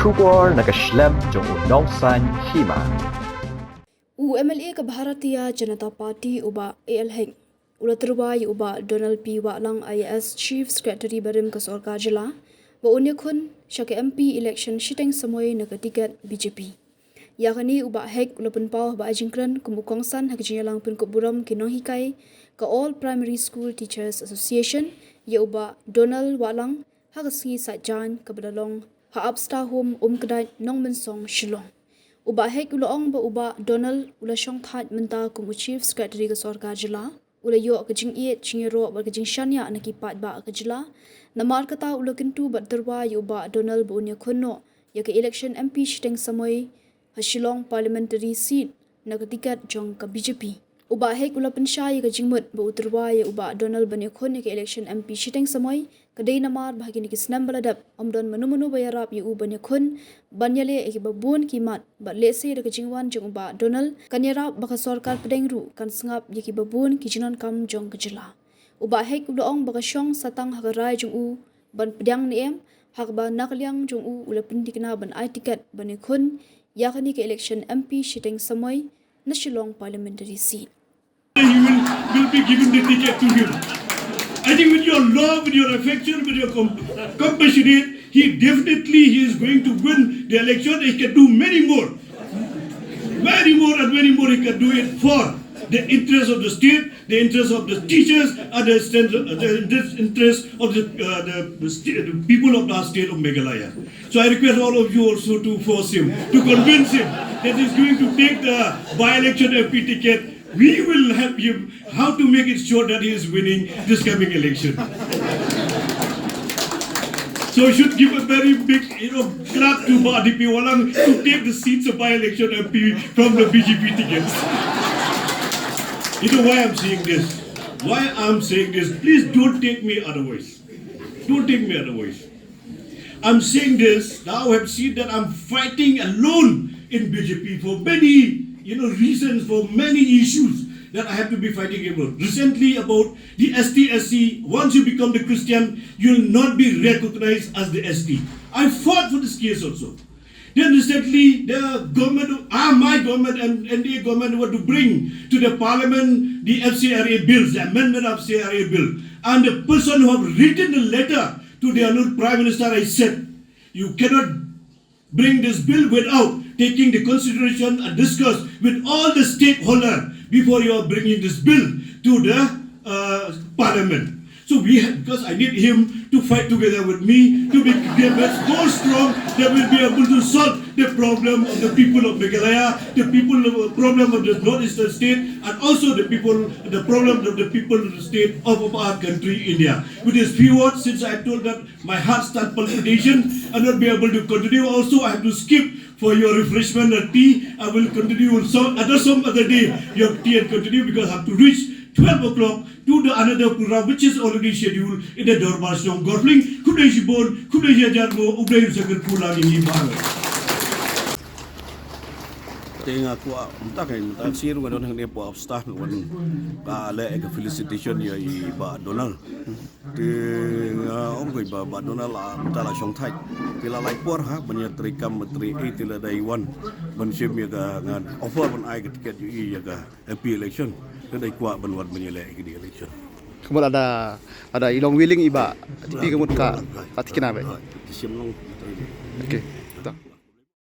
Shubor nakaslem jong unong san Hima. MLA ka Bharatiya Janata Party uba Ilekshon ula Tyrwa uba Donald P Wahlang IAS Chief Secretary Barim ka Sorkar Jila wa Ïakhun shake MP Ilekshon Shiteng Samoi naka Tiket BJP. Ïakhun uba hek ula penpau ba ajingkran kumukongsan hak jinyalang pun buram kinong hikai ka All Primary School Teachers Association ya uba Donald Wahlang hak si sajan ka bedalong ha upsta home kedai nong mensong Shillong. Uba hek ulaong ba uba Donald ula syong that menta kum Chief Secretary ka Sorkar Jila ula yo ka jing iet chingero ba ka jing shanya nakipat ba ka jila namar kata ula kentu ba Tyrwa uba Donald ba Ïakhun no ya ka Ilekshon MP Shiteng Samoi ha Shillong parliamentary seat na ka Tiket jong ka BJP. Uba hek ula pensya ya ka jingmut ba Tyrwa ya uba Donald ba Ïakhun ya ka Ilekshon MP Shiteng Samoi kadai namar bahagi ni kisnam baladap omdon manu bayarap ya uba Ïakhun banyale e babun kimat ba lese da ka jingwan jong uba Donald kanyarap ba ka Sorkar pedengru kan sengap ya ki babun ki jinon kam jong ka jila. Uba hek ulaong ba ka syong satang hakarai jong u ban pedang ni em hak ba nakliang jong u ula pendikna ban ai tiket ban Ïakhun Ïakhun ka Ilekshon MP Shiteng Samoi na Shillong parliamentary seat. Will be giving the ticket to him. I think with your love, with your affection, with your compassion, he is going to win the election. He can do many more and many more. He can do it for the interest of the state, the interest of the teachers, and the interest of the people of the state of Meghalaya. So I request all of you also to force him, to convince him that he's going to take the by-election MP ticket. We will help him how to make it sure that he is winning this coming election. So we should give a very big, clap to DP Wahlang to take the seats of by-election MP from the BJP tickets. You know why I'm saying this? Why I'm saying this? Please don't take me otherwise. Don't take me otherwise. I'm saying this, now I have seen that I'm fighting alone in BJP for many reasons, for many issues that I have to be fighting about. Recently about the ST-SC, once you become the Christian, you will not be recognized as the ST. I fought for this case also. Then recently, the government, my government and NDA government were to bring to the parliament the FCRA bills, the amendment of FCRA bill. And the person who have written the letter to the honourable Prime Minister, I said, you cannot bring this bill without taking the consideration and discuss with all the stakeholders before you are bringing this bill to the parliament. So because I need him to fight together with me to make us more strong, that we'll be able to solve the problem of the people of Meghalaya, the problem of the northeastern state, and also the problem of the people of the state of our country, India. With these few words, since I told that my heart starts palpitation, I will not be able to continue. Also, I have to skip for your refreshment or tea. I will continue some other day your tea and continue because I have to reach 12 o'clock to the another program which is already scheduled in the Dorbar Song Gorfling, Kudeshi Bon, Kudeshi Jarmo, Ubrayu Sakar Pulang in Hima. Tengah aku tak sir wan orang dia buat staff wan kala ek felicitation ya iba Donald ông người bà Donald là ta là song thai thì là lại por ha banyak terikam menteri itu lah dari wan ban sim ya ngan offer ban ai tiket ya ga MP election dan dari kuat ban wan menyelek di election. Kemudian ada ilong willing iba tapi kemudian ka patikina baik. Simlong. Okey.